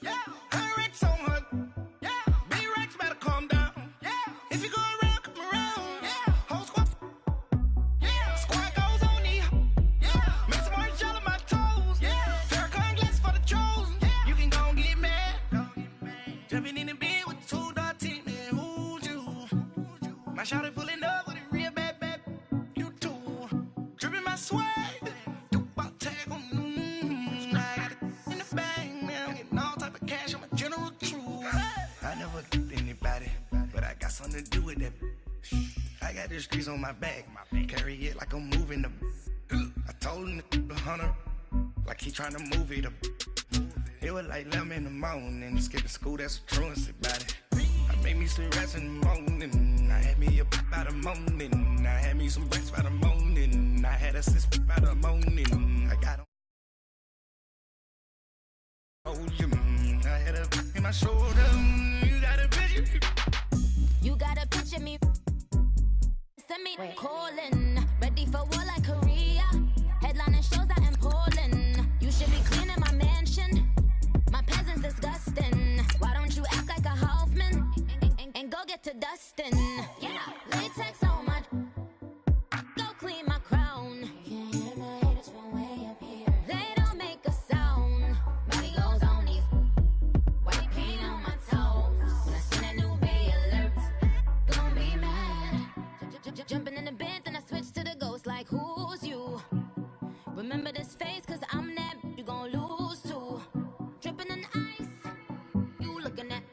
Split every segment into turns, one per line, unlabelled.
Yeah, her Rex on her. Yeah, big Rex better calm down. Yeah, if you go around, come around. Yeah, whole squad. Yeah, squad goes on the. Yeah, make some orange gel on my toes. Yeah, Farrakhan glass for the chosen. Yeah, you can go and get mad. Jumping in the bed with 2 dark teeth, man. Who's you? My shawty pulling up with a real bad. You too. Dripping my swag. Dupe tag on. I got it in the bag, man. I'm getting all type of cash. I'm a general true. I never did anybody, but I got something to do with that. I got the streets on my back. Carry it like I'm moving the. I told him the hunter, like he trying to move it up. It was like 11 in the morning. Skipping school, that's a truancy about it. I made me some rats in the morning. I had me a pop by the morning. I had me some rats by the morning. I had a sis by the morning. I got oh, you. I had a in my shoulder. You got a picture.
You got a picture me. Send me calling. Ready for war like Korea. Headlining shows out in Poland. You should be cleaning my mansion. My peasants disgusting. Why don't you act like a Hoffman and go get to dustin'? Yeah, latex on my. Go clean my crown. You can hear my haters from way up here. They don't make a sound. Body goes on these. White paint on my toes. When I see that new Bay alert, gonna be mad. Jumping in the bed, then I switch to the ghost like who's you? Remember this face, cause I'm that you gon' lose too. Dripping in ice, you looking at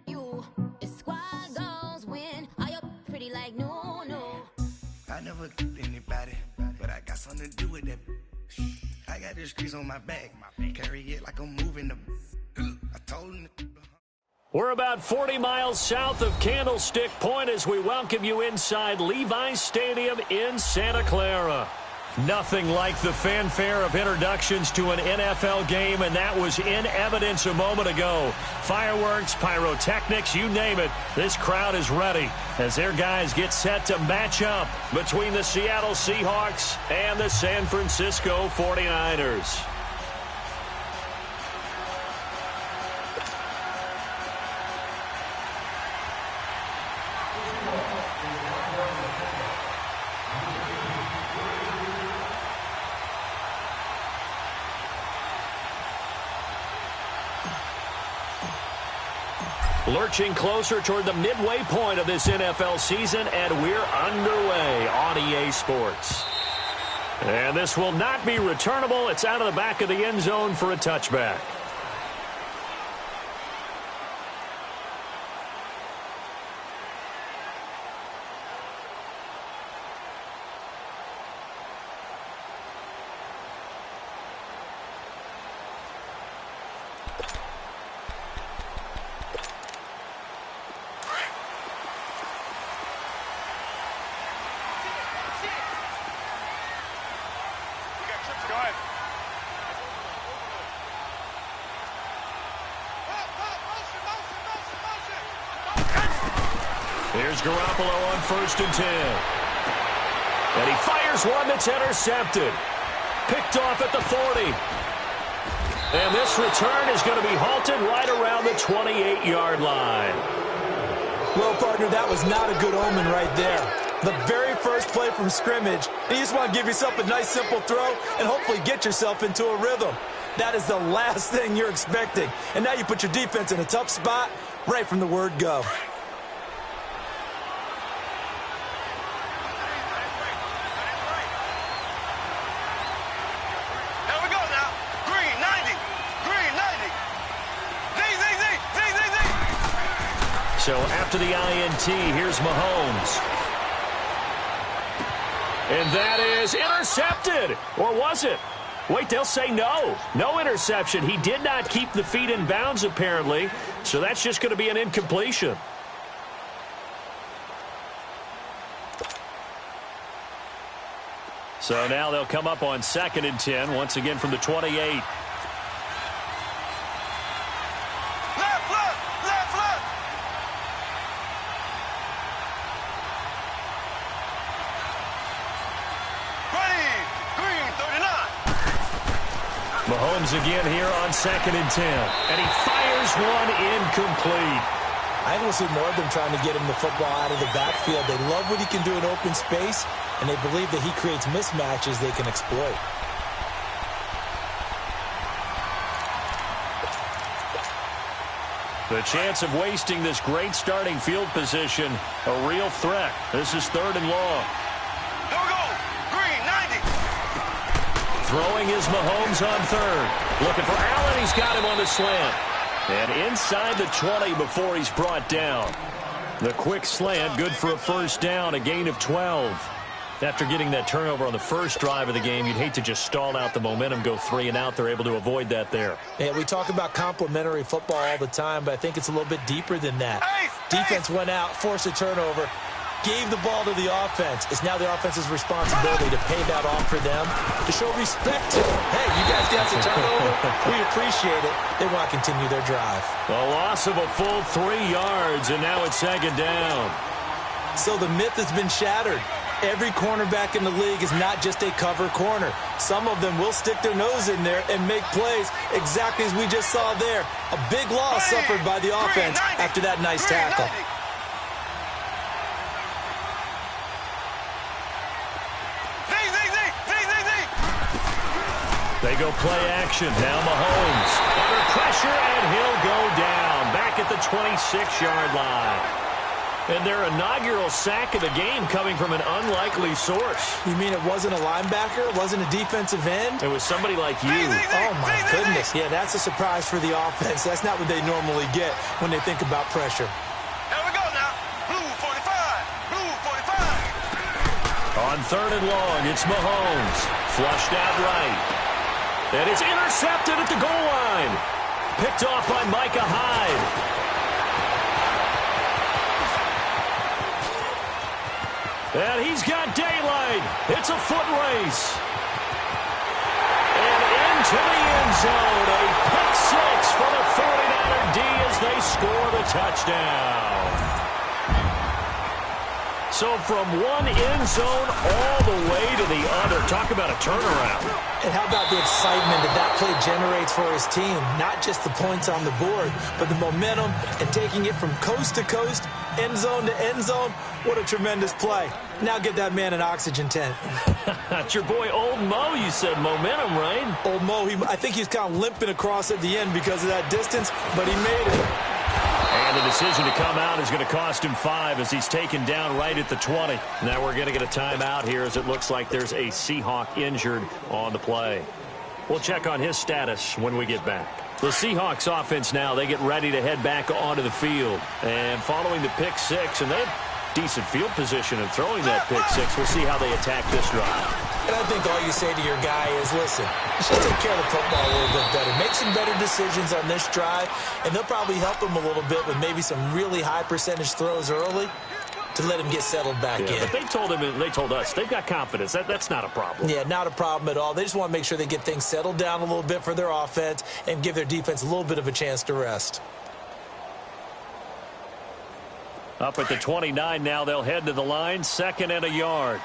you. It's squad goals win. Are you pretty like no?
I never did anybody, but I got something to do with that. I got the streets on my back. Carry it like I'm moving the. I told him.
We're about 40 miles south of Candlestick Point as we welcome you inside Levi's Stadium in Santa Clara. Nothing like the fanfare of introductions to an NFL game, and that was in evidence a moment ago. Fireworks, pyrotechnics, you name it. This crowd is ready as their guys get set to match up between the Seattle Seahawks and the San Francisco 49ers. Lurching closer toward the midway point of this NFL season, and we're underway on EA Sports. And this will not be returnable. It's out of the back of the end zone for a touchback. Here's Garoppolo on 1st and 10. And he fires one that's intercepted. Picked off at the 40. And this return is going to be halted right around the 28-yard line.
Well, partner, that was not a good omen right there. The very first play from scrimmage, and you just want to give yourself a nice, simple throw and hopefully get yourself into a rhythm. That is the last thing you're expecting. And now you put your defense in a tough spot right from the word go.
So after the INT, here's Mahomes. And that is intercepted. Or was it? Wait, they'll say no. No interception. He did not keep the feet in bounds, apparently. So that's just going to be an incompletion. So now they'll come up on 2nd and 10, once again from the 28. Mahomes again here on 2nd and 10. And he fires one incomplete.
I will see more of them trying to get him the football out of the backfield. They love what he can do in open space, and they believe that he creates mismatches they can exploit.
The chance of wasting this great starting field position, a real threat. This is 3rd and long.
Here we go. Green, 90.
Throwing is Mahomes on 3rd. Looking for Allen. He's got him on the slant. And inside the 20 before he's brought down. The quick slant, good for a 1st down, a gain of 12. After getting that turnover on the first drive of the game, you'd hate to just stall out the momentum, go 3 and out. They're able to avoid that there.
Yeah, we talk about complementary football all the time, but I think it's a little bit deeper than that. Defense went out, forced a turnover, gave the ball to the offense. It's now the offense's responsibility to pay that off for them, to show respect to them. Hey, you guys got the turnover. We appreciate it. They want to continue their drive.
A loss of a full 3 yards, and now it's 2nd down.
So the myth has been shattered. Every cornerback in the league is not just a cover corner. Some of them will stick their nose in there and make plays exactly as we just saw there. A big loss suffered by the offense after that nice tackle.
They go play action. Now Mahomes under pressure, and he'll go down. Back at the 26-yard line. And their inaugural sack of the game coming from an unlikely source.
You mean it wasn't a linebacker? It wasn't a defensive end?
It was somebody like you.
Oh, my goodness. Yeah, that's a surprise for the offense. That's not what they normally get when they think about pressure.
Here we go now. Blue 45. Blue 45.
On 3rd and long, it's Mahomes. Flushed out right. And it's intercepted at the goal line. Picked off by Micah Hyde. And he's got daylight. It's a foot race. And into the end zone. A pick 6 for the 49er D as they score the touchdown. So from one end zone all the way to the other. Talk about a turnaround.
And how about the excitement that play generates for his team? Not just the points on the board, but the momentum and taking it from coast to coast, end zone to end zone. What a tremendous play. Now get that man an oxygen tent.
That's your boy Old Mo. You said momentum, right?
Old Mo, I think he's kind of limping across at the end because of that distance, but he made it.
And the decision to come out is going to cost him 5 as he's taken down right at the 20. Now we're going to get a timeout here as it looks like there's a Seahawk injured on the play. We'll check on his status when we get back. The Seahawks offense now, they get ready to head back onto the field. And following the pick 6, and they have decent field position in throwing that pick 6. We'll see how they attack this drive.
And I think all you say to your guy is, listen, you should take care of the football a little bit better. Make some better decisions on this drive, and they'll probably help him a little bit with maybe some really high percentage throws early to let him get settled back in.
But they told him, and they told us, they've got confidence. That's not a problem.
Yeah, not a problem at all. They just want to make sure they get things settled down a little bit for their offense and give their defense a little bit of a chance to rest.
Up at the 29 now, they'll head to the line, 2nd and a yard.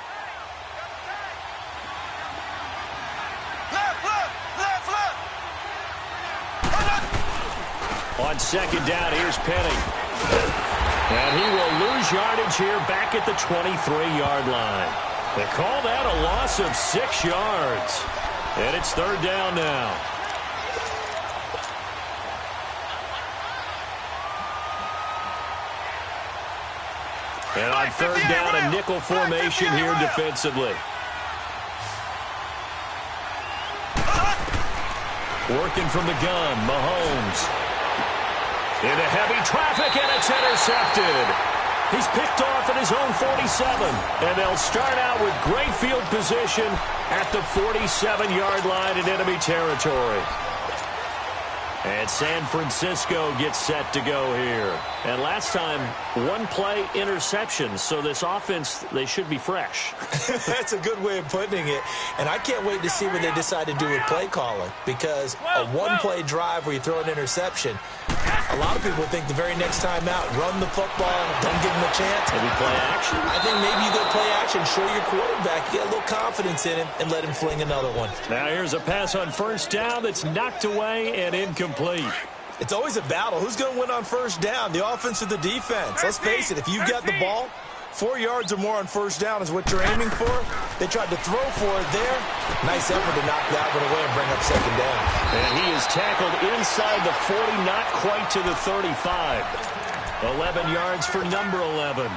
On 2nd down, here's Penny. And he will lose yardage here back at the 23-yard line. They call that a loss of 6 yards. And it's 3rd down now. And on 3rd down, a nickel formation here defensively. Working from the gun, Mahomes. Into heavy traffic, and it's intercepted. He's picked off at his own 47. And they'll start out with great field position at the 47-yard line in enemy territory. And San Francisco gets set to go here. And last time, one play interception. So this offense, they should be fresh.
That's a good way of putting it. And I can't wait to see what they decide to do with play calling. Because a one-play drive where you throw an interception, a lot of people think the very next time out, run the football, don't give them a chance.
Maybe play action?
I think maybe you go play action, show your quarterback, get a little confidence in him, and let him fling another one.
Now here's a pass on first down that's knocked away and incomplete.
It's always a battle. Who's going to win on first down, the offense or the defense? Let's face it, if you've got the ball, 4 yards or more on first down is what you're aiming for. They tried to throw for it there. Nice effort to knock that one away and bring up second down.
And he is tackled inside the 40, not quite to the 35. 11 yards for number 11.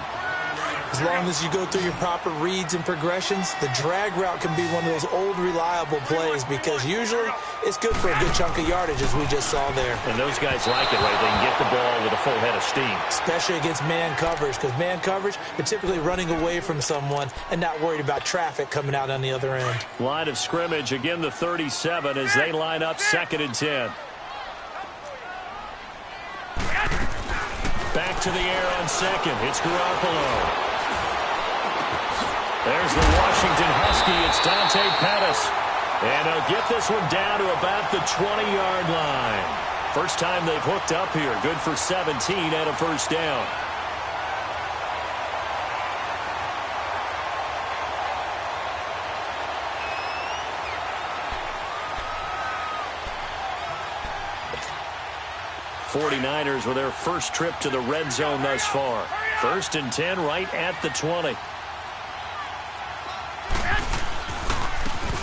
As long as you go through your proper reads and progressions, the drag route can be one of those old reliable plays because usually it's good for a good chunk of yardage, as we just saw there.
And those guys like it, right? They can get the ball with a full head of steam.
Especially against man coverage, because man coverage, they're typically running away from someone and not worried about traffic coming out on the other end.
Line of scrimmage, again the 37 as they line up 2nd and 10. Back to the air on second. It's Garoppolo. There's the Washington Husky. It's Dante Pettis. And they'll get this one down to about the 20-yard line. First time they've hooked up here. Good for 17 and a first down. '49ers with their first trip to the red zone thus far. 1st and 10 right at the 20.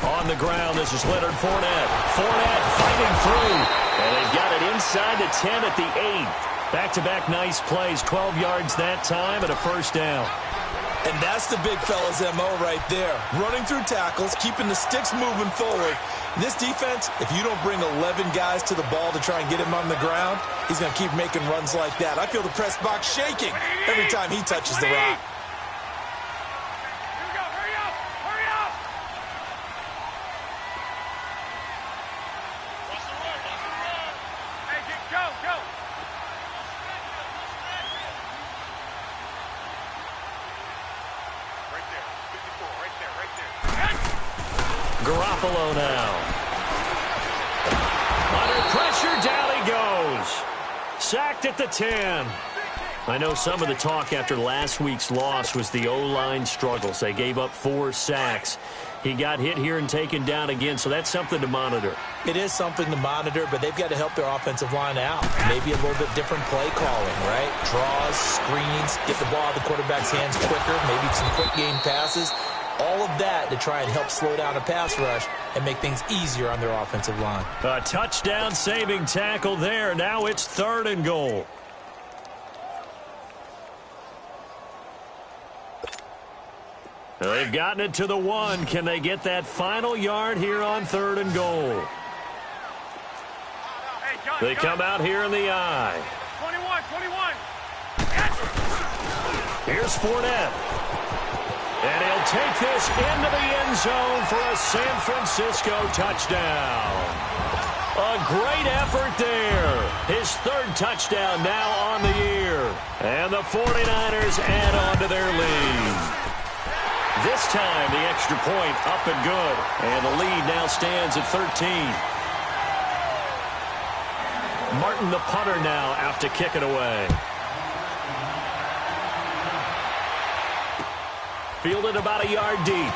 On the ground, this is Leonard Fournette. Fournette fighting through. And they've got it inside the 10 at the 8. Back-to-back nice plays. 12 yards that time and a first down.
And that's the big fella's MO right there. Running through tackles, keeping the sticks moving forward. This defense, if you don't bring 11 guys to the ball to try and get him on the ground, he's going to keep making runs like that. I feel the press box shaking every time he touches the rock.
Garoppolo now. Under pressure, down he goes. Sacked at the 10. I know some of the talk after last week's loss was the O-line struggles. They gave up 4 sacks. He got hit here and taken down again, so that's something to monitor.
It is something to monitor, but they've got to help their offensive line out. Maybe a little bit different play calling, right? Draws, screens, get the ball out of the quarterback's hands quicker, maybe some quick game passes. All of that to try and help slow down a pass rush and make things easier on their offensive line.
A touchdown-saving tackle there. Now it's 3rd and goal. They've gotten it to the 1. Can they get that final yard here on 3rd and goal? They come out here in the I.
21.
Here's Fournette. And he'll take this into the end zone for a San Francisco touchdown. A great effort there. His 3rd touchdown now on the year. And the 49ers add on to their lead. This time, the extra point up and good. And the lead now stands at 13. Martin, the punter, now out to kick it away. Fielded about a yard deep.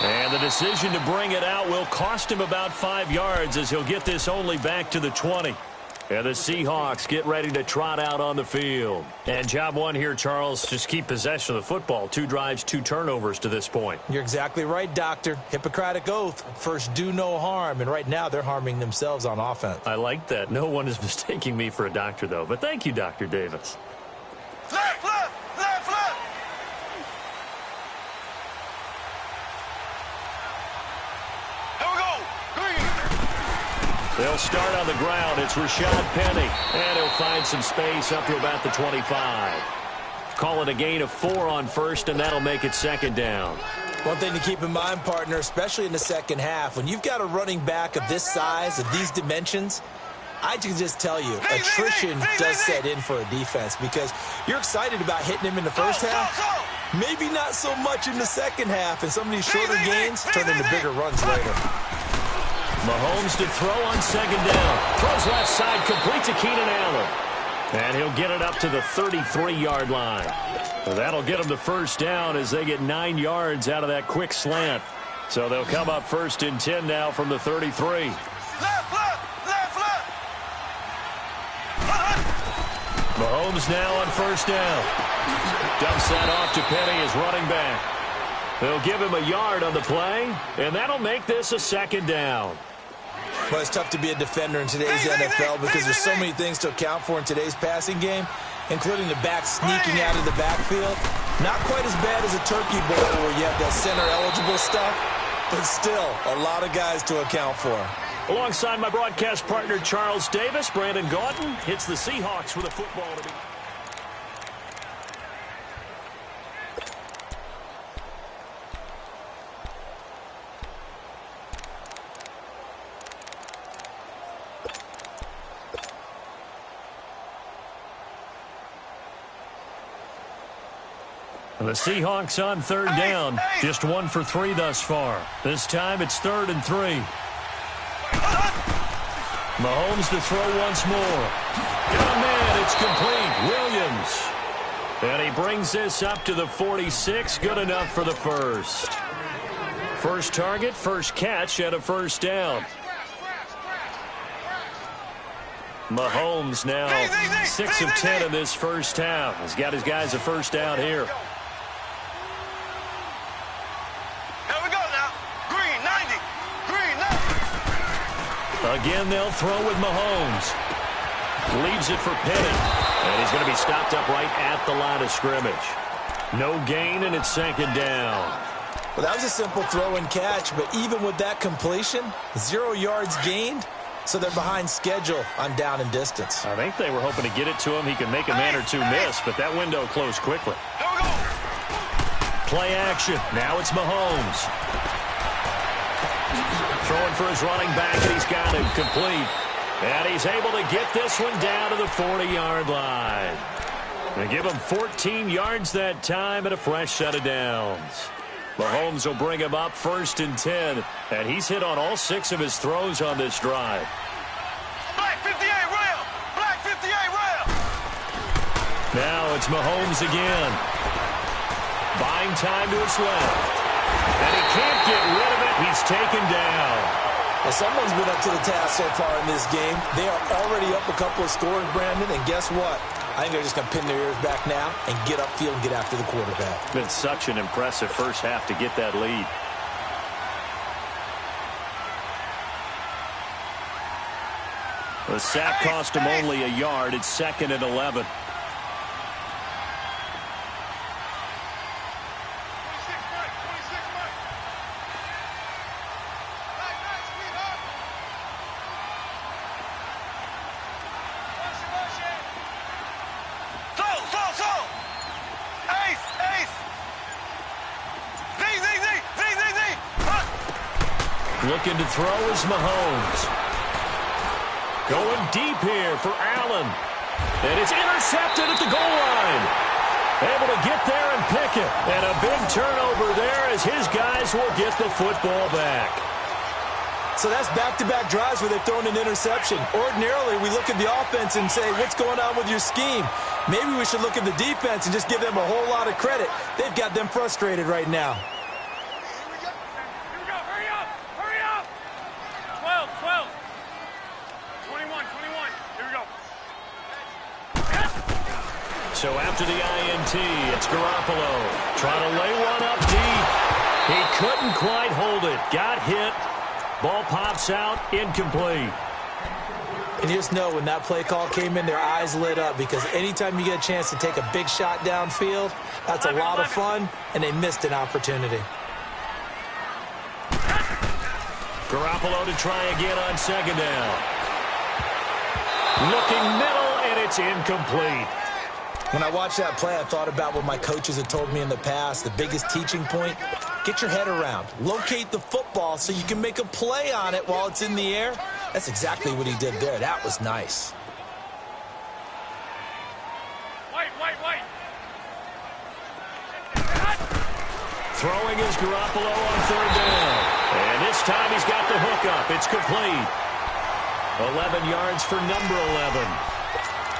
And the decision to bring it out will cost him about 5 yards as he'll get this only back to the 20. And the Seahawks get ready to trot out on the field. And job one here, Charles, just keep possession of the football. 2 drives, 2 turnovers to this point.
You're exactly right, Doctor. Hippocratic oath. First, do no harm. And right now, they're harming themselves on offense.
I like that. No one is mistaking me for a doctor, though. But thank you, Dr. Davis.
Left, left, left, left. Here we go. Green.
They'll start on the ground. It's Rashad Penny. And he'll find some space up to about the 25. Call it a gain of 4 on first, and that'll make it 2nd down.
One thing to keep in mind, partner, especially in the second half, when you've got a running back of this size, of these dimensions, I can just tell you, attrition does set in for a defense because you're excited about hitting him in the first half. Maybe not so much in the second half, and some of these shorter gains turn into bigger runs later.
Mahomes to throw on second down. Throws left side, complete to Keenan Allen. And he'll get it up to the 33-yard line. So that'll get them the first down as they get 9 yards out of that quick slant. So they'll come up first and 10 now from the 33. Mahomes now on first down. Dumps that off to Penny as running back. They'll give him a yard on the play, and that'll make this a second down.
Well, it's tough to be a defender in today's NFL because there's so many things to account for in today's passing game, including the back sneaking out of the backfield. Not quite as bad as a turkey bowl where you have that center-eligible stuff, but still a lot of guys to account for.
Alongside my broadcast partner, Charles Davis, Brandon Gaudin hits the Seahawks with a football to be. The Seahawks on third down. Just 1 for 3 thus far. This time it's 3rd and 3. Mahomes to throw once more. Oh, man, it's complete. Williams. And he brings this up to the 46. Good enough for the first. First target, first catch, and a first down. Mahomes now 6 of 10 in this first half. He's got his guys a first down here. Again, they'll throw with Mahomes. Leaves it for Penny. And he's going to be stopped up right at the line of scrimmage. No gain, and it's second down.
Well, that was a simple throw and catch, but even with that completion, 0 yards gained, so they're behind schedule on down and distance.
I think they were hoping to get it to him. He could make a man or two miss, but that window closed quickly. Play action. Now it's Mahomes. Throwing for his running back, and he's got him complete. And he's able to get this one down to the 40-yard line. They give him 14 yards that time and a fresh set of downs. Mahomes will bring him up 1st and 10, and he's hit on all 6 of his throws on this drive.
Black 58 rail! Black 58 rail!
Now it's Mahomes again. Buying time to his left. And he can't get rid of it. He's taken down.
Well, someone's been up to the task so far in this game. They are already up a couple of scores, Brandon, and guess what? I think they're just going to pin their ears back now and get upfield and get after the quarterback.
Been such an impressive first half to get that lead. The sack cost him only a yard. It's 2nd and 11. Looking to throw is Mahomes. Going deep here for Allen. And it's intercepted at the goal line. Able to get there and pick it. And a big turnover there as his guys will get the football back.
So that's back-to-back drives where they've thrown an interception. Ordinarily, we look at the offense and say, what's going on with your scheme? Maybe we should look at the defense and just give them a whole lot of credit. They've got them frustrated right now.
So after the INT, it's Garoppolo trying to lay one up deep. He couldn't quite hold it. Got hit. Ball pops out. Incomplete.
And you just know when that play call came in, their eyes lit up because anytime you get a chance to take a big shot downfield, that's a lot of fun, and they missed an opportunity.
Garoppolo to try again on second down. Looking middle, and it's incomplete.
When I watched that play, I thought about what my coaches had told me in the past. The biggest teaching point, Get your head around. Locate the football so you can make a play on it while it's in the air. That's exactly what he did there. That was nice.
Throwing is Garoppolo on third down. And this time he's got the hook up. It's complete. 11 yards for number 11.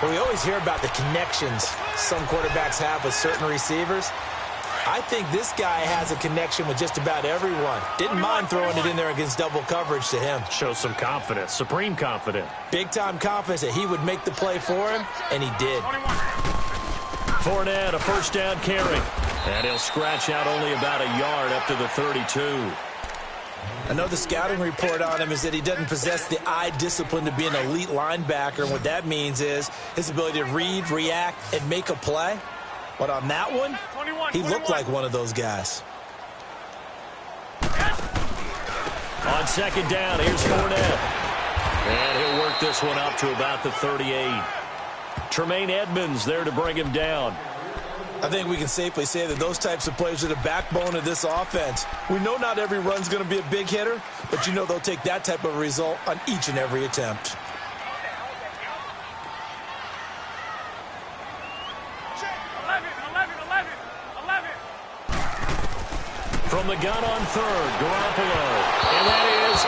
Well, we always hear about the connections some quarterbacks have with certain receivers. I think this guy has a connection with just about everyone. Didn't mind throwing it in there against double coverage to him.
Shows some confidence, supreme confidence.
Big-time confidence that he would make the play for him, and he did.
Fournette, a first down carry. And he'll scratch out only about a yard up to the 32.
I know the scouting report on him is that he doesn't possess the eye discipline to be an elite linebacker. And what that means is his ability to read, react, and make a play. But on that one, he looked like one of those guys.
On second down, here's Fournette. And he'll work this one up to about the 38. Tremaine Edmonds there to bring him down.
I think we can safely say that those types of plays are the backbone of this offense. We know not every run's going to be a big hitter, but you know they'll take that type of result on each and every attempt.
From the gun on third, Garoppolo. And that is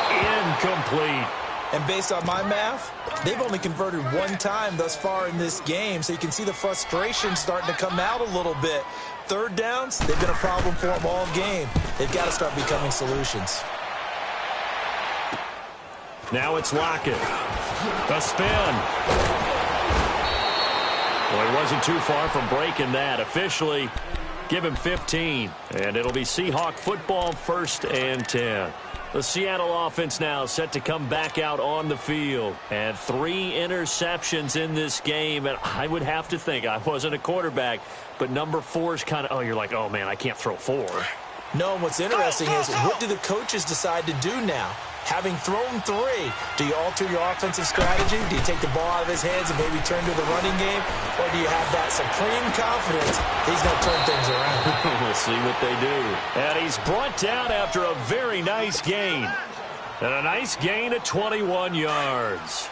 incomplete.
And based on my math, they've only converted one time thus far in this game, so you can see the frustration starting to come out a little bit. Third downs, they've been a problem for them all game. They've got to start becoming solutions.
Now it's Lockett. A spin. Well, he wasn't too far from breaking that. Officially, give him 15. And it'll be Seahawk football, 1st and 10. The Seattle offense now set to come back out on the field. And 3 interceptions in this game. And I would have to think, I wasn't a quarterback, but number 4 is kind of, oh, you're like, oh, man, I can't throw 4.
No, what's interesting is what do the coaches decide to do now? Having thrown 3, do you alter your offensive strategy? Do you take the ball out of his hands and maybe turn to the running game? Or do you have that supreme confidence he's going to turn things around?
We'll see what they do. And he's brought down after a very nice gain. And a nice gain of 21 yards.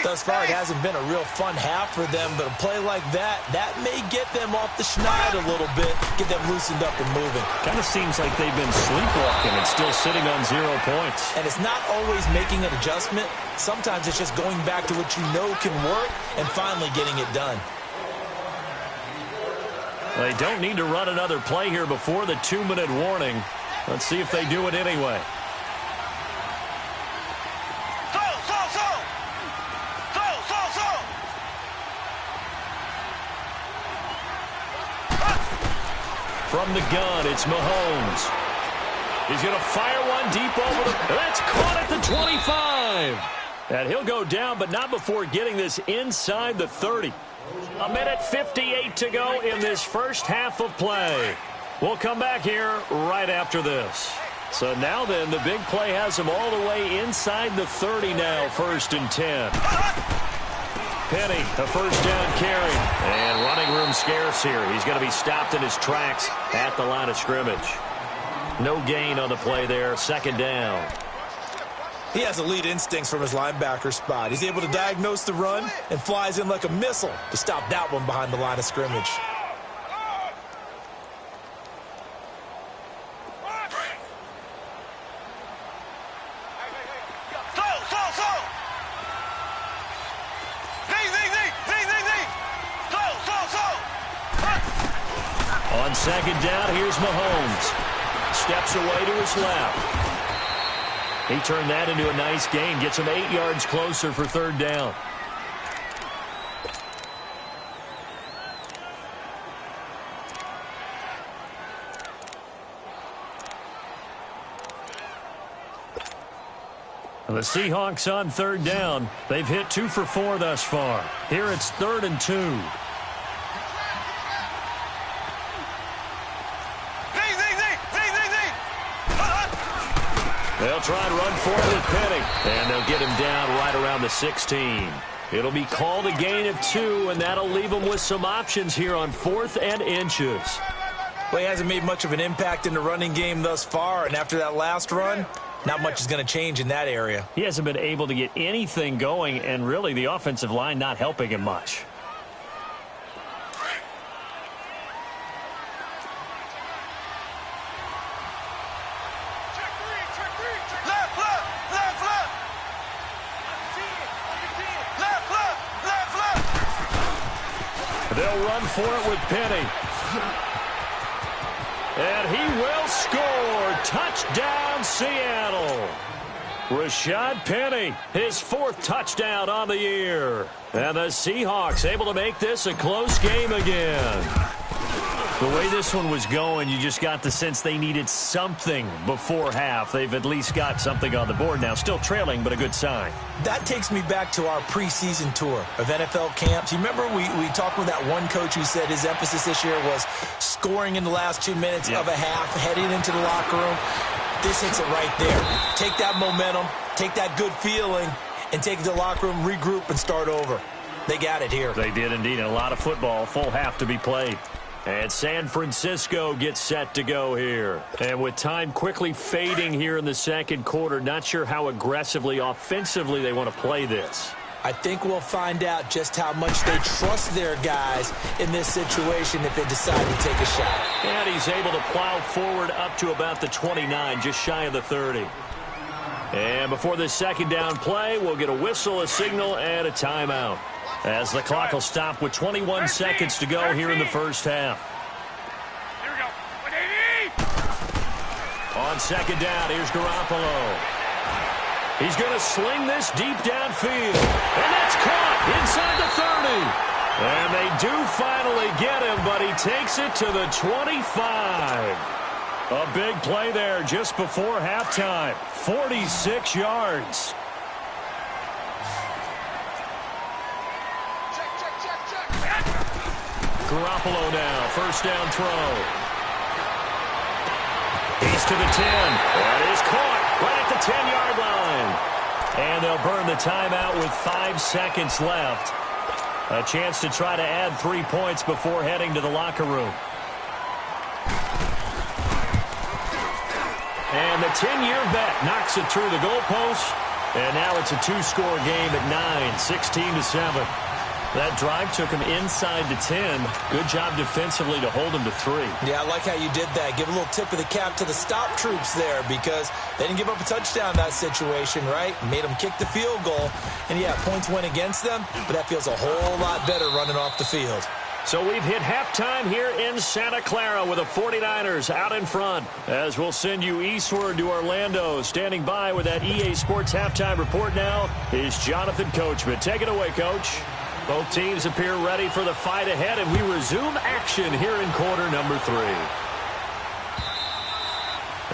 Thus far, it hasn't been a real fun half for them, but a play like that may get them off the schneid a little bit, get them loosened up and moving.
Kind of seems like they've been sleepwalking and still sitting on 0 points.
And it's not always making an adjustment. Sometimes it's just going back to what you know can work and finally getting it done.
They don't need to run another play here before the 2-minute warning. Let's see if they do it anyway. From the gun, it's Mahomes. He's going to fire one deep over the... That's caught at the 25. And he'll go down, but not before getting this inside the 30. 1:58 to go in this first half of play. We'll come back here right after this. So now then, the big play has him all the way inside the 30 now, 1st and 10. Penny, a first down carry. And running room scarce here. He's going to be stopped in his tracks at the line of scrimmage. No gain on the play there. 2nd down.
He has elite instincts from his linebacker spot. He's able to diagnose the run and flies in like a missile to stop that one behind the line of scrimmage.
On 2nd down, here's Mahomes. Steps away to his left. He turned that into a nice gain. Gets him 8 yards closer for 3rd down. And the Seahawks on 3rd down. They've hit 2 for 4 thus far. Here it's 3rd and 2. They'll try and run for it with Penny. And they'll get him down right around the 16. It'll be called a gain of 2, and that'll leave them with some options here on 4th and inches.
Well, he hasn't made much of an impact in the running game thus far, and after that last run, not much is going to change in that area.
He hasn't been able to get anything going, and really the offensive line not helping him much. They'll run for it with Penny. And he will score. Touchdown, Seattle. Rashad Penny, his 4th touchdown on the year. And the Seahawks able to make this a close game again. The way this one was going, you just got the sense they needed something before half. They've at least got something on the board now. Still trailing, but a good sign.
That takes me back to our preseason tour of NFL camps. You remember we talked with that one coach who said his emphasis this year was scoring in the last 2 minutes of a half, heading into the locker room. This hits it right there. Take that momentum, take that good feeling, and take it to the locker room, regroup, and start over. They got it here.
They did indeed. And a lot of football, full half to be played. And San Francisco gets set to go here. And with time quickly fading here in the second quarter, not sure how aggressively, offensively they want to play this.
I think we'll find out just how much they trust their guys in this situation if they decide to take a shot.
And he's able to plow forward up to about the 29, just shy of the 30. And before this second down play, we'll get a whistle, a signal, and a timeout, as the clock will stop with 21 seconds to go here in the first half.
Here we go. 180.
On second down, here's Garoppolo. He's going to sling this deep downfield. And that's caught inside the 30. And they do finally get him, but he takes it to the 25. A big play there just before halftime. 46 yards. Garoppolo now, first down throw. He's to the 10. That is caught right at the 10-yard line. And they'll burn the timeout with 5 seconds left. A chance to try to add 3 points before heading to the locker room. And the 10-year vet knocks it through the goalpost. And now it's a 2-score game at 9, 16-7. That drive took him inside the 10. Good job defensively to hold him to 3.
Yeah, I like how you did that. Give a little tip of the cap to the stop troops there, because they didn't give up a touchdown in that situation, right? Made them kick the field goal. And, yeah, points went against them, but that feels a whole lot better running off the field.
So we've hit halftime here in Santa Clara with the 49ers out in front, as we'll send you eastward to Orlando. Standing by with that EA Sports halftime report now is Jonathan Coachman. Take it away, Coach. Both teams appear ready for the fight ahead, and we resume action here in quarter number 3.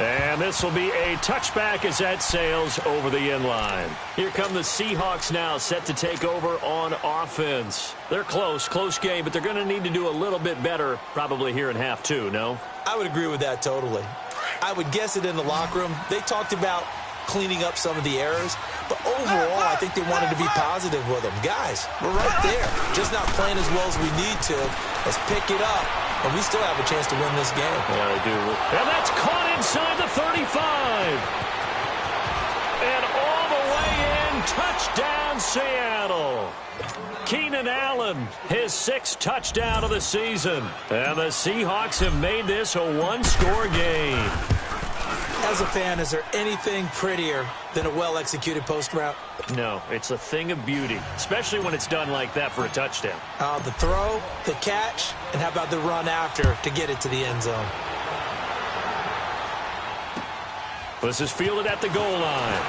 And this will be a touchback as that sails over the end line. Here come the Seahawks now, set to take over on offense. They're close game, but they're going to need to do a little bit better probably here in half 2, no?
I would agree with that totally. I would guess it in the locker room. They talked about cleaning up some of the errors, but overall I think they wanted to be positive with them. Guys, we're right there, just not playing as well as we need to. Let's pick it up, and we still have a chance to win this game.
Yeah, they do. And that's caught inside the 35, and all the way in. Touchdown, Seattle. Keenan Allen, his 6th touchdown of the season, and the Seahawks have made this a 1-score game.
As a fan, is there anything prettier than a well-executed post route?
No, it's a thing of beauty, especially when it's done like that for a touchdown.
The throw, the catch, and how about the run after to get it to the end zone?
This is fielded at the goal line.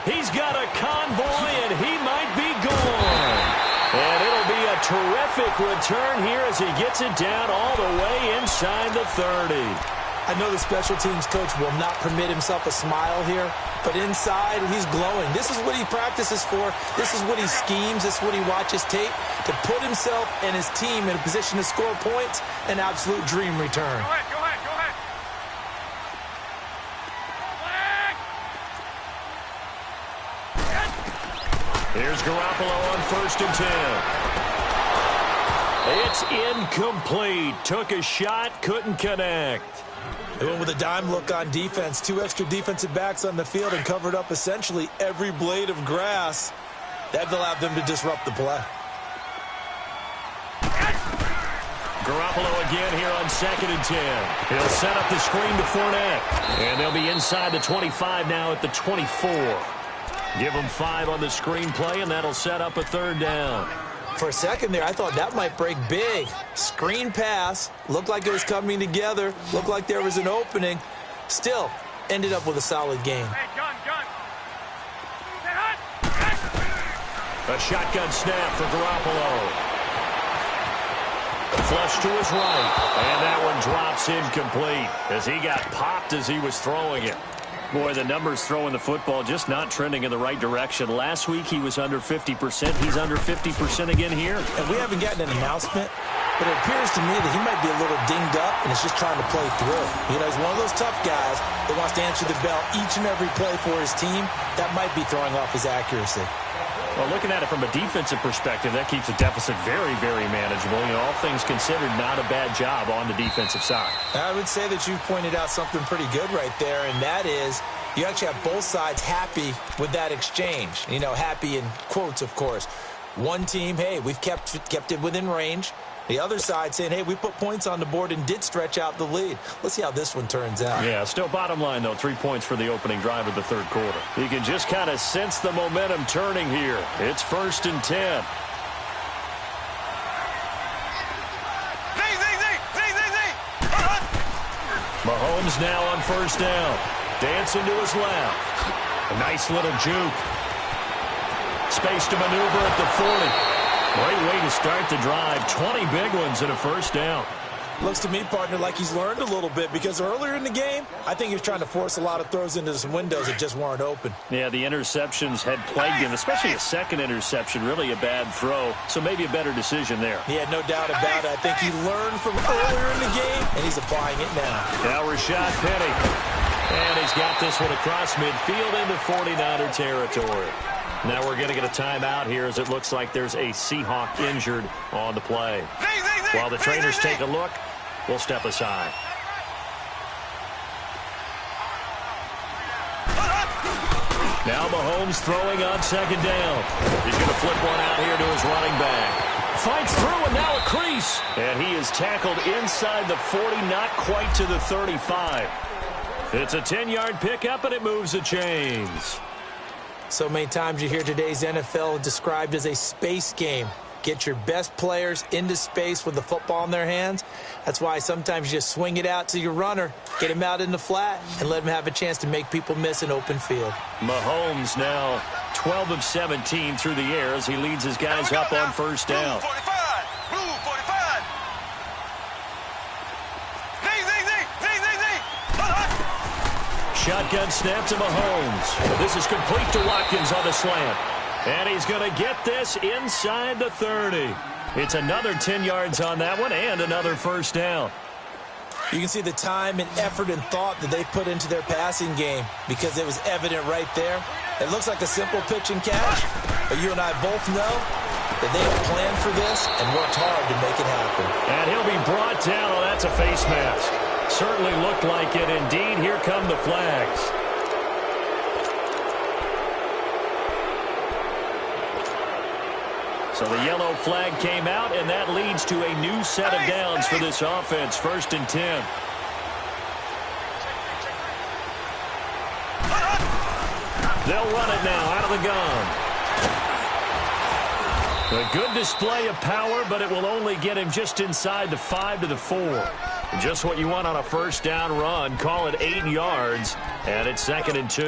He's got a convoy, and he might be gone. And it'll be a terrific return here as he gets it down all the way inside the 30.
I know the special teams coach will not permit himself a smile here, but inside he's glowing. This is what he practices for. This is what he schemes. This is what he watches tape to put himself and his team in a position to score points. An absolute dream return.
Go ahead.
Here's Garoppolo on 1st and 10. It's incomplete. Took a shot, couldn't connect.
They went with a dime look on defense. 2 extra defensive backs on the field and covered up essentially every blade of grass. That allowed them to disrupt the play.
Garoppolo again here on 2nd and 10. He'll set up the screen to Fournette. And they'll be inside the 25 now at the 24. Give them 5 on the screen play, and that'll set up a 3rd down.
For a second there, I thought that might break big. Screen pass. Looked like it was coming together. Looked like there was an opening. Still, ended up with a solid game.
Hey, gun.
A shotgun snap for Garoppolo. Flush to his right. And that one drops incomplete as he got popped as he was throwing it. Boy, the numbers throwing the football just not trending in the right direction. Last week he was under 50%. He's under 50% again here.
And we haven't gotten an announcement, but it appears to me that he might be a little dinged up and is just trying to play through. You know, he's one of those tough guys that wants to answer the bell each and every play for his team. That might be throwing off his accuracy.
Well, looking at it from a defensive perspective, that keeps the deficit very, very manageable. You know, all things considered, not a bad job on the defensive side.
I would say that you've pointed out something pretty good right there, and that is you actually have both sides happy with that exchange. You know, happy in quotes, of course. One team, hey, we've kept it within range. The other side saying, hey, we put points on the board and did stretch out the lead. Let's see how this one turns out.
Yeah, still bottom line, though, 3 points for the opening drive of the 3rd quarter. You can just kind of sense the momentum turning here. It's 1st and 10. Mahomes now on 1st down. Dancing to his left. A nice little juke. Space to maneuver at the 40. Great way to start the drive. 20 big ones and a 1st down.
Looks to me, partner, like he's learned a little bit because earlier in the game, I think he was trying to force a lot of throws into some windows that just weren't open.
Yeah, the interceptions had plagued him, especially a second interception, really a bad throw. So maybe a better decision there.
Yeah, no doubt about it. I think he learned from earlier in the game, and he's applying it now.
Now Rashad Penny. And he's got this one across midfield into 49er territory. Now we're going to get a timeout here as it looks like there's a Seahawk injured on the play. While the trainers take a look, we'll step aside. Now Mahomes throwing on 2nd down. He's going to flip one out here to his running back. Fights through and now a crease. And he is tackled inside the 40, not quite to the 35. It's a 10-yard pickup and it moves the chains.
So many times you hear today's NFL described as a space game. Get your best players into space with the football in their hands. That's why sometimes you just swing it out to your runner, get him out in the flat, and let him have a chance to make people miss an open field.
Mahomes now 12 of 17 through the air as he leads his guys up on 1st down.
Blue 45.
Shotgun snap to Mahomes. This is complete to Watkins on the slant. And he's going to get this inside the 30. It's another 10 yards on that one and another 1st down.
You can see the time and effort and thought that they put into their passing game because it was evident right there. It looks like a simple pitch and catch, but you and I both know that they have planned for this and worked hard to make it happen.
And he'll be brought down. Oh, that's a face mask. Certainly looked like it. Indeed, here come the flags. So the yellow flag came out, and that leads to a new set of downs for this offense. 1st and 10. They'll run it now out of the gun. A good display of power, but it will only get him just inside the 5 to the 4. Just what you want on a 1st down run. Call it 8 yards, and it's 2nd and 2.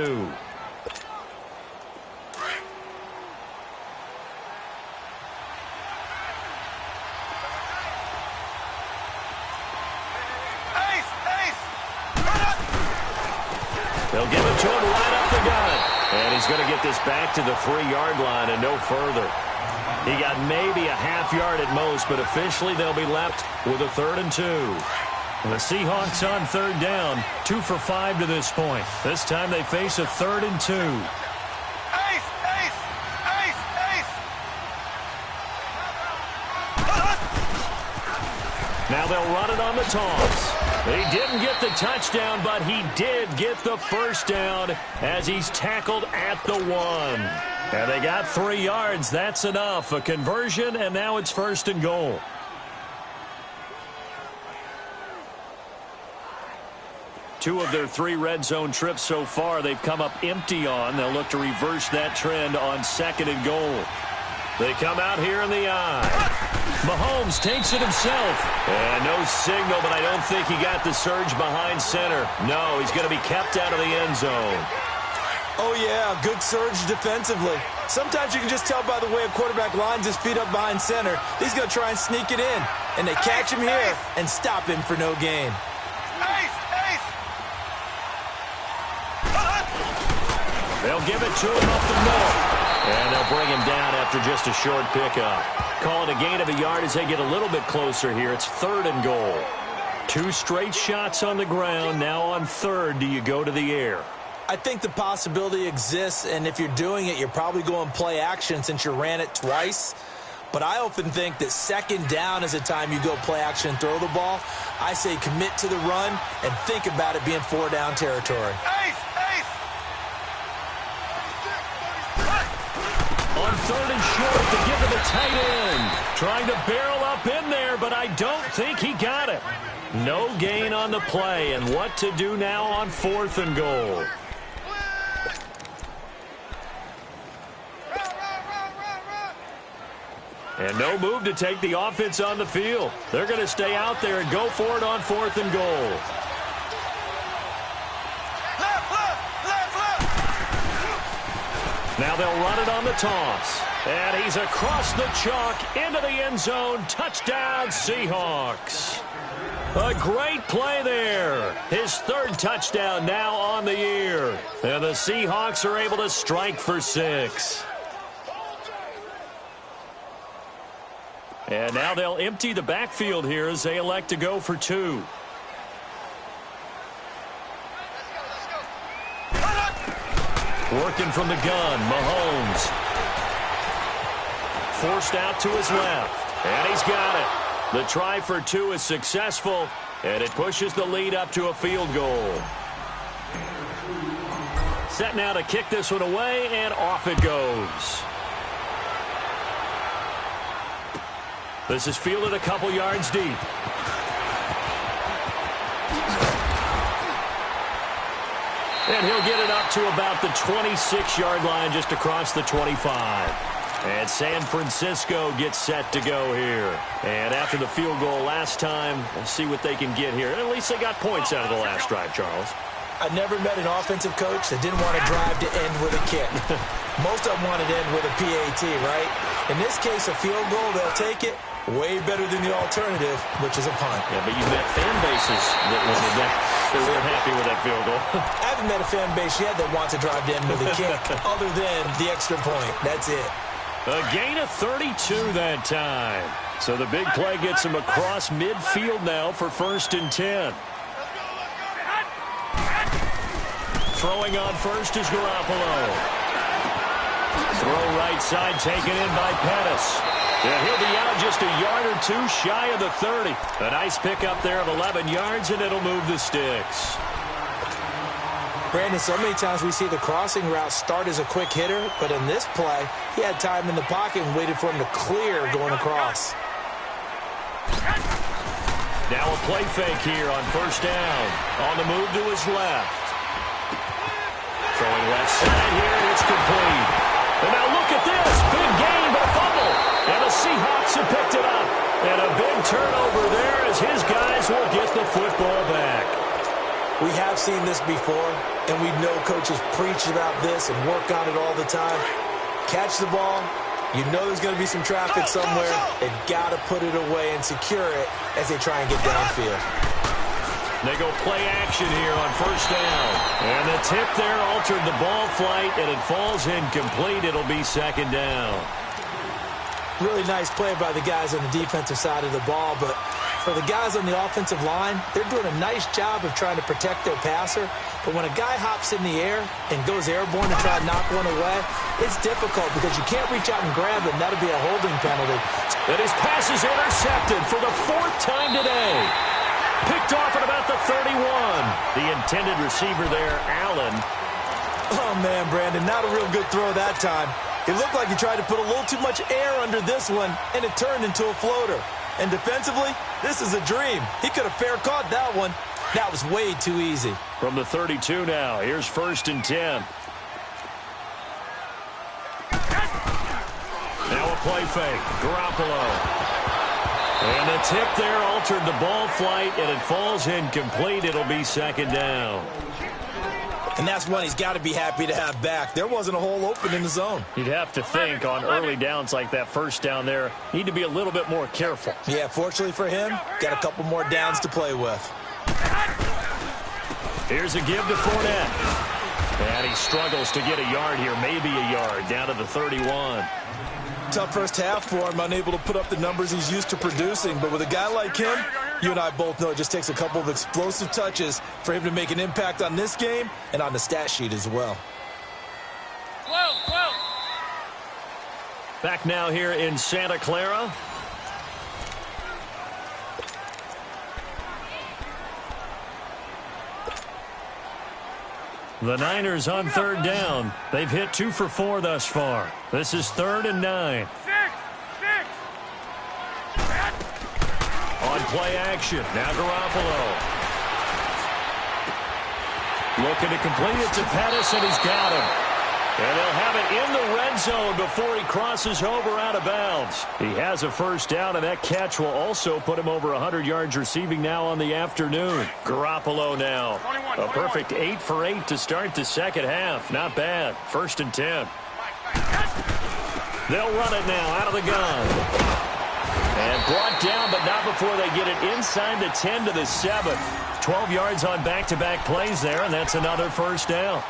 They'll give it to him right up the gut. And he's going to get this back to the 3-yard line and no further. He got maybe a half yard at most, but officially they'll be left with a 3rd and 2. The Seahawks on 3rd down, 2 for 5 to this point. This time they face a 3rd and 2. Now they'll run it on the toss. He didn't get the touchdown, but he did get the first down as he's tackled at the 1. And they got 3 yards. That's enough. A conversion, and now it's 1st and goal. Two of their 3 red zone trips so far, they've come up empty on. They'll look to reverse that trend on 2nd and goal. They come out here in the eye. Mahomes takes it himself. And no signal, but I don't think he got the surge behind center. No, he's going to be kept out of the end zone.
Oh, yeah, good surge defensively. Sometimes you can just tell by the way a quarterback lines his feet up behind center. He's going to try and sneak it in. And they catch him here and stop him for no gain.
They'll give it to him up the middle. And they'll bring him down after just a short pickup. Call it a gain of a yard as they get a little bit closer here. It's 3rd and goal. 2 straight shots on the ground. Now on 3rd, do you go to the air?
I think the possibility exists, and if you're doing it, you're probably going play action since you ran it twice. But I often think that 2nd down is the time you go play action and throw the ball. I say commit to the run and think about it being 4-down territory.
On 3rd and short to give to the tight end. Trying to barrel up in there, but I don't think he got it. No gain on the play, and what to do now on 4th and goal. And no move to take the offense on the field. They're going to stay out there and go for it on 4th and goal. Now they'll run it on the toss. And he's across the chalk into the end zone. Touchdown, Seahawks. A great play there. His 3rd touchdown now on the year. And the Seahawks are able to strike for 6. And now they'll empty the backfield here as they elect to go for 2. Working from the gun, Mahomes. Forced out to his left. And he's got it. The try for 2 is successful, and it pushes the lead up to a field goal. Set now to kick this one away, and off it goes. This is fielded a couple yards deep. And he'll get it up to about the 26-yard line just across the 25. And San Francisco gets set to go here. And after the field goal last time, we'll see what they can get here. At least they got points out of the last drive, Charles.
I never met an offensive coach that didn't want to drive to end with a kick. Most of them wanted to end with a PAT, right? In this case, a field goal, they'll take it. Way better than the alternative, which is a punt.
Yeah, but you've met fan bases that wanted that. They weren't happy with that field goal.
I haven't met a fan base yet that wants to drive to end with a kick other than the extra point. That's it.
A gain of 32 that time. So the big play gets him across midfield now for 1st and 10. Throwing on first is Garoppolo. Throw right side taken in by Pettis. And he'll be out just a yard or 2 shy of the 30. A nice pickup there of 11 yards, and it'll move the sticks.
Brandon, so many times we see the crossing route start as a quick hitter, but in this play, he had time in the pocket and waited for him to clear going across.
Now a play fake here on 1st down. On the move to his left. Throwing left side here, and it's complete. And now look at this. Big gain, but a fumble. And the Seahawks have picked it up. And a big turnover there as his guys will get the football back.
We have seen this before, and we know coaches preach about this and work on it all the time. Catch the ball. You know there's going to be some traffic somewhere. They've got to put it away and secure it as they try and get downfield.
They go play action here on 1st down. And the tip there altered the ball flight, and it falls incomplete. It'll be 2nd down.
Really nice play by the guys on the defensive side of the ball, but For the guys on the offensive line, they're doing a nice job of trying to protect their passer. But when a guy hops in the air and goes airborne to try and knock one away, it's difficult because you can't reach out and grab him. That'll be a holding penalty.
And his pass is intercepted for the 4th time today. Picked off at about the 31. The intended receiver there, Allen.
Oh, man, Brandon, not a real good throw that time. It looked like he tried to put a little too much air under this one, and it turned into a floater. And defensively, this is a dream. He could have fair caught that one. That was way too easy.
From the 32 now, here's 1st and 10. Now a play fake. Garoppolo. And the tip there altered the ball flight, and it falls incomplete. It'll be 2nd down.
And that's one he's got to be happy to have back. There wasn't a hole open in the zone.
You'd have to think on early downs like that 1st down there, need to be a little bit more careful.
Yeah, fortunately for him, got a couple more downs to play with.
Here's a give to Fournette. And he struggles to get a yard here, maybe a yard, down to the 31.
Tough first half for him, unable to put up the numbers he's used to producing. But with a guy like him, you and I both know it just takes a couple of explosive touches for him to make an impact on this game and on the stat sheet as well.
Back now here in Santa Clara. The Niners on 3rd down. They've hit 2 for 4 thus far. This is 3rd and 9. On play action. Now Garoppolo. Looking to complete it to Pettis, and he's got him. And they'll have it in the red zone before he crosses over out of bounds. He has a 1st down, and that catch will also put him over 100 yards receiving now on the afternoon. Garoppolo now. A perfect 8 for 8 to start the 2nd half. Not bad. 1st and 10. They'll run it now out of the gun. And brought down, but not before they get it inside the 10 to the 7. 12 yards on back-to-back plays there, and that's another 1st down.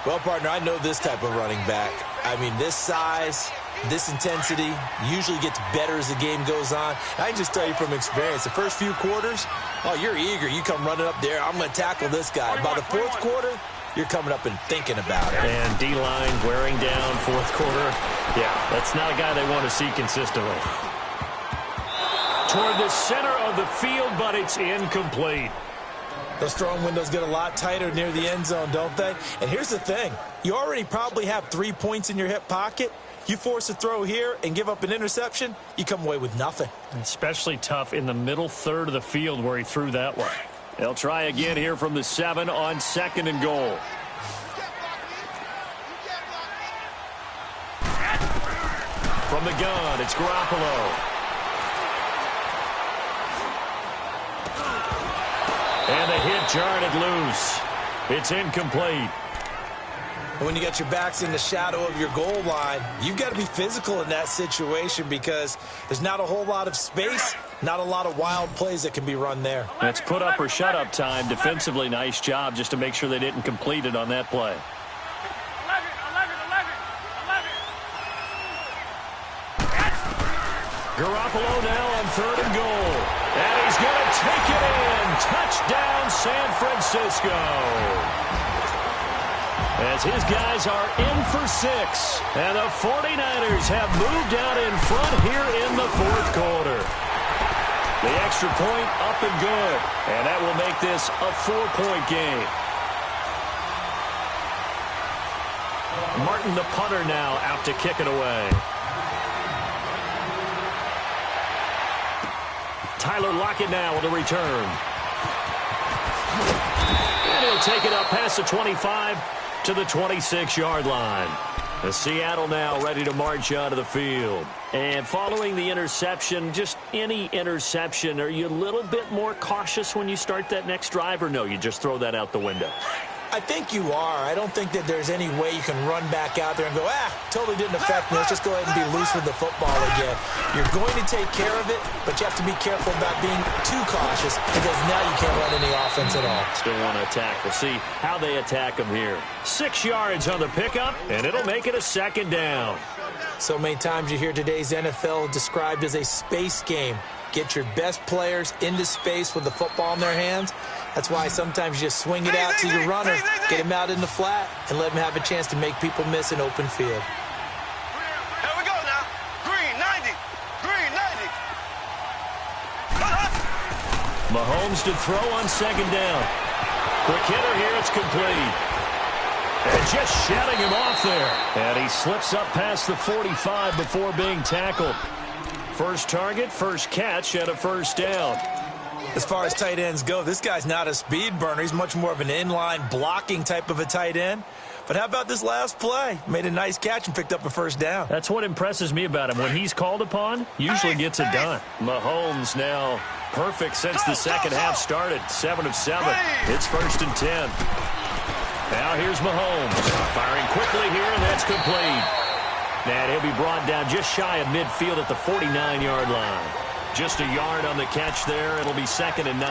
Well, partner, I know this type of running back. I mean, this size, this intensity usually gets better as the game goes on. I can just tell you from experience, the first few quarters, oh, you're eager. You come running up there. I'm going to tackle this guy. By the 4th quarter, you're coming up and thinking about it.
And D-line wearing down 4th quarter. Yeah, that's not a guy they want to see consistently. Toward the center of the field, but it's incomplete.
Those throwing windows get a lot tighter near the end zone, don't they? And here's the thing. You already probably have 3 points in your hip pocket. You force a throw here and give up an interception, you come away with nothing.
Especially tough in the middle 3rd of the field where he threw that one. They'll try again here from the 7 on 2nd and goal. From the gun, it's Garoppolo. And the hit jarred loose. It's incomplete.
When you got your backs in the shadow of your goal line, you've got to be physical in that situation because there's not a whole lot of space, not a lot of wild plays that can be run there.
It's put up or shut up time. Defensively, nice job just to make sure they didn't complete it on that play. Garoppolo now on 3rd and goal. And he's going to take it in. Touchdown, San Francisco. As his guys are in for 6. And the 49ers have moved out in front here in the 4th quarter. The extra point up and good. And that will make this a 4-point game. Martin, the punter, now out to kick it away. Tyler Lockett now with a return. And he'll take it up past the 25 to the 26-yard line. The Seattle now ready to march out of the field. And following the interception, just any interception, are you a little bit more cautious when you start that next drive, or no, you just throw that out the window?
I think you are. I don't think that there's any way you can run back out there and go, totally didn't affect me. Let's just go ahead and be loose with the football again. You're going to take care of it, but you have to be careful about being too cautious because now you can't run any offense at all.
Still want to attack. We'll see how they attack them here. 6 yards on the pickup, and it'll make it a 2nd down.
So many times you hear today's NFL described as a space game. get your best players into space with the football in their hands. That's why sometimes you just swing it out to your runner, get him out in the flat, and let him have a chance to make people miss an open field.
Here we go now. Green 90. Green 90.
Mahomes to throw on second down. Quick hitter here. It's complete. And just shutting him off there. And he slips up past the 45 before being tackled. First target, first catch, and a first down.
As far as tight ends go, this guy's not a speed burner. He's much more of an inline blocking type of a tight end. But how about this last play? Made a nice catch and picked up a first down.
That's what impresses me about him. When he's called upon, usually gets it done. Mahomes now perfect since the second half started. 7 of 7. It's 1st and 10. Now here's Mahomes. Firing quickly here, and that's complete. And he'll be brought down just shy of midfield at the 49-yard line. Just a yard on the catch there. It'll be 2nd and 9.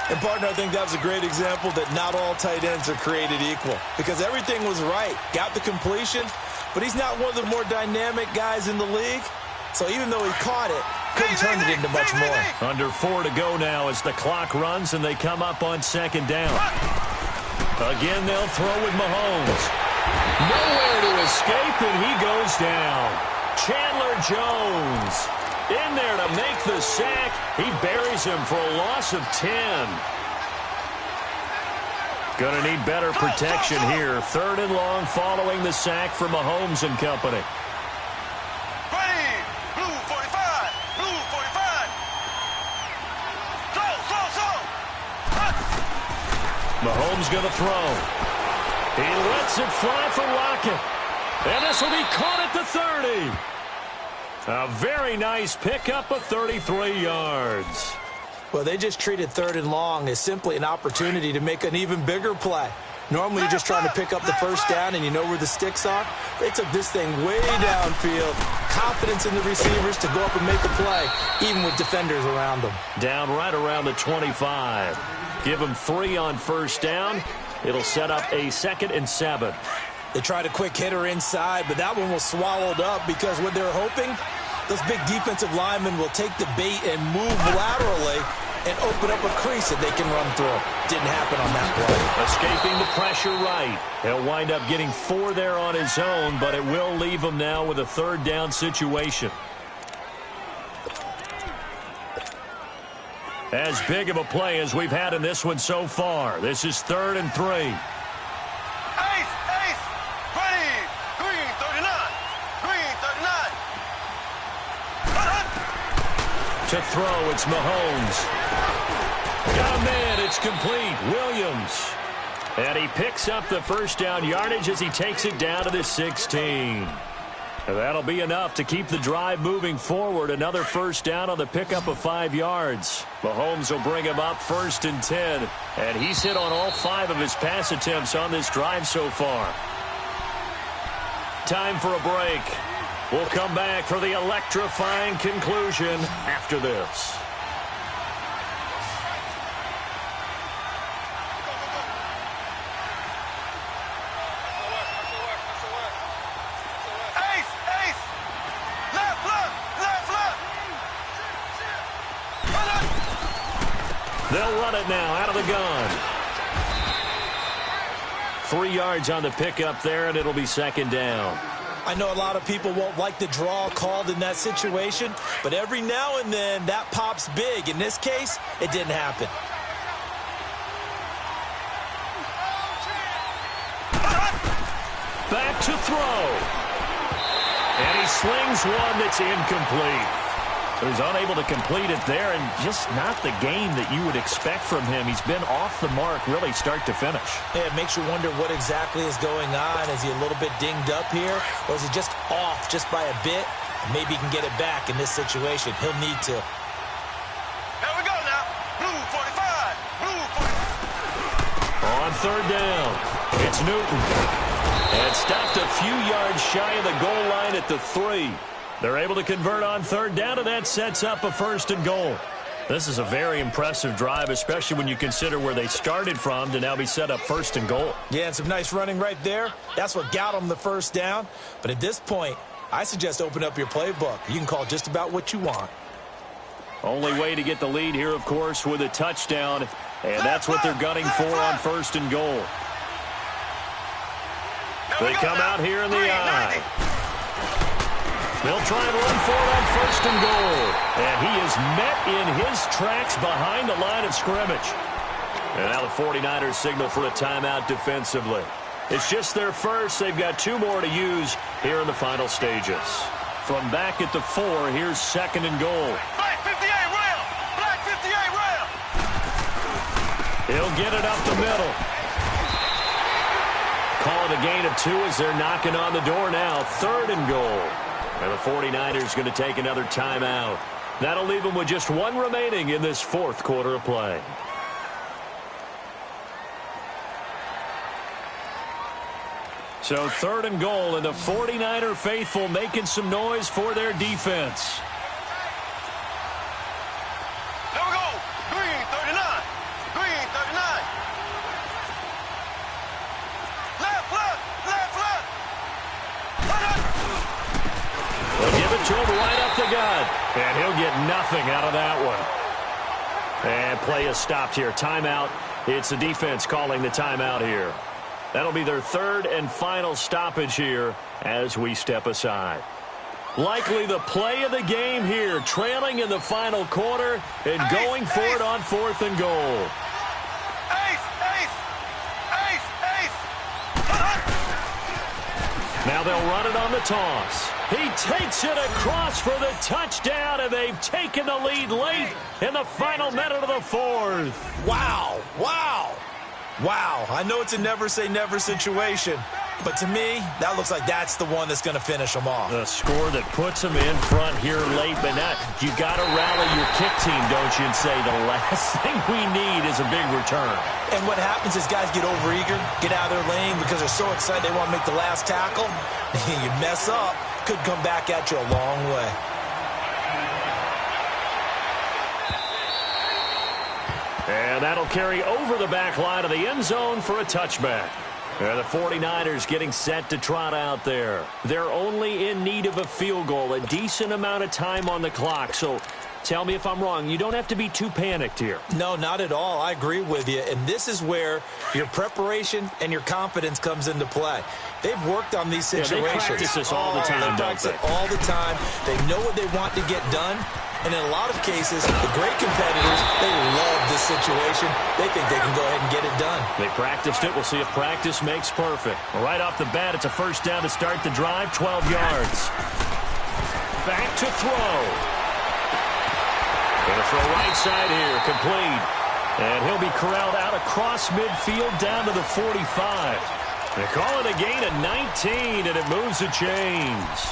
And, partner, I think that was a great example that not all tight ends are created equal. Because everything was right. Got the completion, but he's not one of the more dynamic guys in the league. So even though he caught it, couldn't turn it into much more.
Under 4 to go now as the clock runs and they come up on second down. Again, they'll throw with Mahomes. Nowhere to escape, and he goes down. Chandler Jones in there to make the sack. He buries him for a loss of 10. Going to need better protection here. 3rd and long following the sack for Mahomes and company.
Ready. Blue 45. Blue 45. Throw.
Mahomes going to throw. He lets it fly for Rocket. And this will be caught at the 30. A very nice pickup of 33 yards.
Well, they just treated 3rd and long as simply an opportunity to make an even bigger play. Normally, you're just trying to pick up the first down and you know where the sticks are. They took this thing way downfield. Confidence in the receivers to go up and make a play, even with defenders around them.
Down right around the 25. Give them 3 on first down. It'll set up a 2nd and 7.
They tried a quick hitter inside, but that one was swallowed up because what they're hoping, those big defensive linemen will take the bait and move laterally and open up a crease that they can run through. Didn't happen on that play.
Escaping the pressure right. He'll wind up getting 4 there on his own, but it will leave him now with a 3rd down situation. As big of a play as we've had in this one so far. This is 3rd and 3. To throw, it's Mahomes. Got a man, it's complete. Williams. And he picks up the first down yardage as he takes it down to the 16. And that'll be enough to keep the drive moving forward. Another first down on the pickup of 5 yards. Mahomes will bring him up 1st and 10. And he's hit on all 5 of his pass attempts on this drive so far. Time for a break. We'll come back for the electrifying conclusion after this. They'll run it now out of the gun. 3 yards on the pickup there, and it'll be 2nd down.
I know a lot of people won't like the draw called in that situation, but every now and then that pops big. In this case, it didn't happen.
Back to throw. And he slings one that's incomplete. He's unable to complete it there, and just not the game that you would expect from him. He's been off the mark really start to finish.
Yeah, it makes you wonder what exactly is going on. Is he a little bit dinged up here, or is he just off just by a bit? Maybe he can get it back in this situation. He'll need to.
Here we go now. Blue 45. Blue 45.
On 3rd down, it's Newton. And stopped a few yards shy of the goal line at the 3. They're able to convert on 3rd down, and that sets up a 1st and goal. This is a very impressive drive, especially when you consider where they started from to now be set up 1st and goal.
Yeah, and some nice running right there. That's what got them the first down. But at this point, I suggest open up your playbook. You can call just about what you want.
Only way to get the lead here, of course, with a touchdown, and that's what they're gunning for on 1st and goal. They come out here in the eye. They'll try and run for it on 1st and goal. And he is met in his tracks behind the line of scrimmage. And now the 49ers signal for a timeout defensively. It's just their first. They've got 2 more to use here in the final stages. From back at the 4, here's 2nd and goal.
Black 58 rail! Black 58 rail!
He'll get it up the middle. Call it a gain of 2 as they're knocking on the door now. 3rd and goal. And the 49ers going to take another timeout. That'll leave them with just 1 remaining in this 4th quarter of play. So 3rd and goal, and the 49er faithful making some noise for their defense.
There we go. Green 39. Green 39. Left, left, left, left.
They'll give it to him right up the gut. And he'll get nothing out of that one. And play is stopped here. Timeout. It's the defense calling the timeout here. That'll be their 3rd and final stoppage here as we step aside. Likely the play of the game here, trailing in the final quarter and going for it on 4th and goal.
Ace, ace, ace, ace.
Now they'll run it on the toss. He takes it across for the touchdown, and they've taken the lead late in the final minute of the 4th.
Wow, wow. Wow, I know it's a never-say-never situation, but to me, that looks like that's the one that's going to finish them off.
The score that puts them in front here late, but now you got to rally your kick team, don't you, and say the last thing we need is a big return.
And what happens is guys get overeager, get out of their lane because they're so excited they want to make the last tackle. You mess up, could come back at you a long way.
And that'll carry over the back line of the end zone for a touchback. And the 49ers getting set to trot out there. They're only in need of a field goal, a decent amount of time on the clock. So tell me if I'm wrong. You don't have to be too panicked here.
No, not at all. I agree with you. And this is where your preparation and your confidence comes into play. They've worked on these situations.
Yeah, they practice this all the time,
They practice it all the time. They know what they want to get done. And in a lot of cases, the great competitors, they love this situation. They think they can go ahead and get it done.
They practiced it. We'll see if practice makes perfect. Right off the bat, it's a 1st down to start the drive, 12 yards. Back to throw. Going to throw right side here, complete. And he'll be corralled out across midfield down to the 45. They call it a gain of 19, and it moves the chains.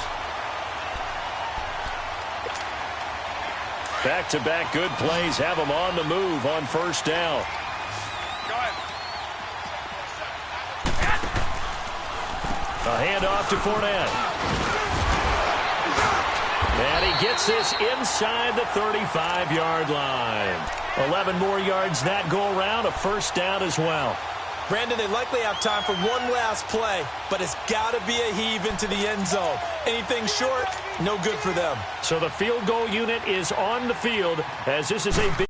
Back-to-back good plays have them on the move on 1st down.
Go ahead.
A handoff to Fournette. And he gets this inside the 35-yard line. 11 more yards that go around, a 1st down as well.
Brandon, they likely have time for one last play, but it's got to be a heave into the end zone. Anything short, no good for them.
So the field goal unit is on the field as this is a big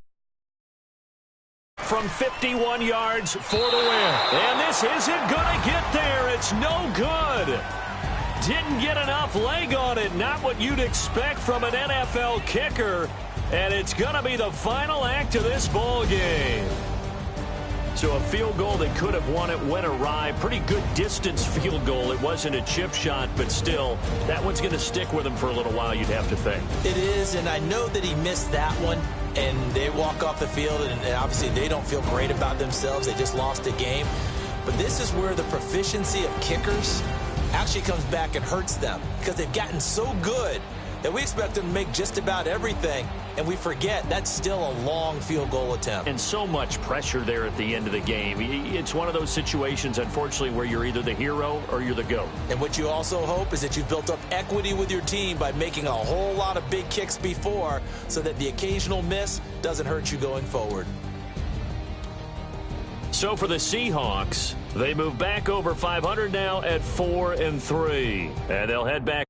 from 51 yards for the win. And this isn't going to get there. It's no good. Didn't get enough leg on it. Not what you'd expect from an NFL kicker. And it's going to be the final act of this ball game. So a field goal that could have won it went awry. Pretty good distance field goal. It wasn't a chip shot, but still, that one's going to stick with him for a little while, you'd have to think.
It is, and I know that he missed that one, and they walk off the field, and obviously they don't feel great about themselves. They just lost a game. But this is where the proficiency of kickers actually comes back and hurts them because they've gotten so good that we expect them to make just about everything, and we forget that's still a long field goal attempt.
And so much pressure there at the end of the game. It's one of those situations, unfortunately, where you're either the hero or you're the GOAT.
And what you also hope is that you've built up equity with your team by making a whole lot of big kicks before so that the occasional miss doesn't hurt you going forward.
So for the Seahawks, they move back over 500 now at 4-3, and they'll head back